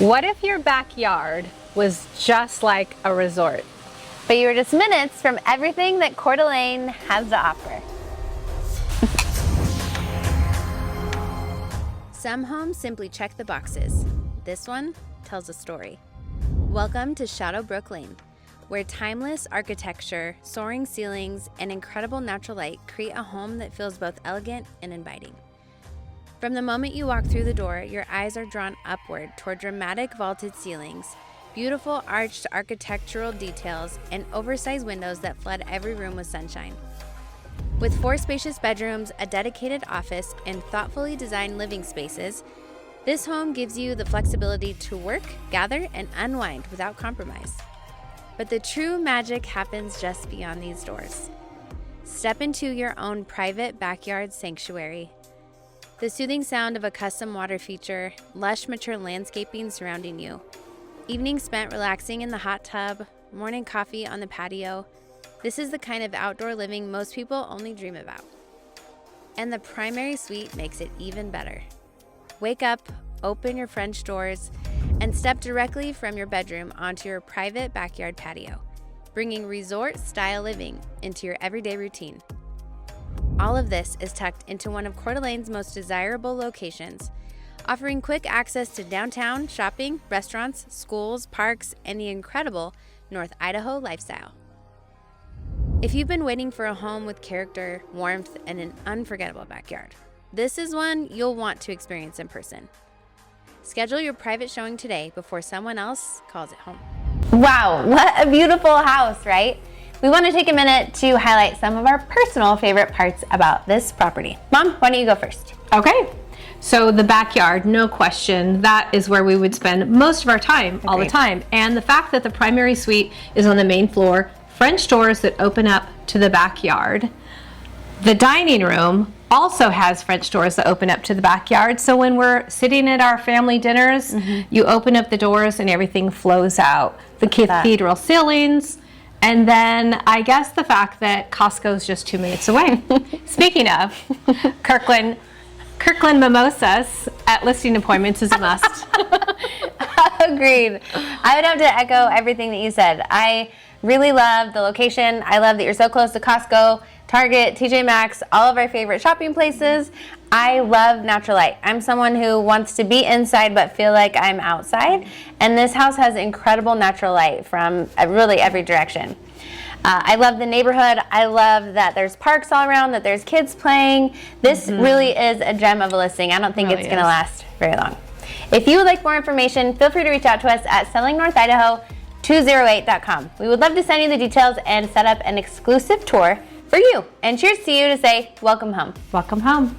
What if your backyard was just like a resort? But you were just minutes from everything that Coeur d'Alene has to offer. Some homes simply check the boxes. This one tells a story. Welcome to Shadowbrook Lane, where timeless architecture, soaring ceilings, and incredible natural light create a home that feels both elegant and inviting. From the moment you walk through the door, your eyes are drawn upward toward dramatic vaulted ceilings, beautiful arched architectural details, and oversized windows that flood every room with sunshine. With 4 spacious bedrooms, a dedicated office, and thoughtfully designed living spaces, this home gives you the flexibility to work, gather, and unwind without compromise. But the true magic happens just beyond these doors. Step into your own private backyard sanctuary. The soothing sound of a custom water feature, lush mature landscaping surrounding you, evenings spent relaxing in the hot tub, morning coffee on the patio. This is the kind of outdoor living most people only dream about. And the primary suite makes it even better. Wake up, open your French doors, and step directly from your bedroom onto your private backyard patio, bringing resort-style living into your everyday routine. All of this is tucked into one of Coeur d'Alene's most desirable locations, offering quick access to downtown, shopping, restaurants, schools, parks, and the incredible North Idaho lifestyle. If you've been waiting for a home with character, warmth, and an unforgettable backyard, this is one you'll want to experience in person. Schedule your private showing today before someone else calls it home. Wow, what a beautiful house, right? We want to take a minute to highlight some of our personal favorite parts about this property. Mom, why don't you go first? Okay, so the backyard, no question, that is where we would spend most of our time, all the time. And the fact that the primary suite is on the main floor, French doors that open up to the backyard. The dining room also has French doors that open up to the backyard. So when we're sitting at our family dinners, you open up the doors and everything flows out. The cathedral ceilings. And then I guess the fact that Costco is just 2 minutes away. Speaking of, Kirkland mimosas at listing appointments is a must. Agreed. I would have to echo everything that you said. I really love the location. I love that you're so close to Costco, Target, TJ Maxx, all of our favorite shopping places. I love natural light. I'm someone who wants to be inside but feel like I'm outside. And this house has incredible natural light from really every direction. I love the neighborhood. I love that there's parks all around, that there's kids playing. This really is a gem of a listing. I don't think it's going to last very long. If you would like more information, feel free to reach out to us at sellingnorthidaho208.com. We would love to send you the details and set up an exclusive tour for you. And cheers to you to say, welcome home. Welcome home.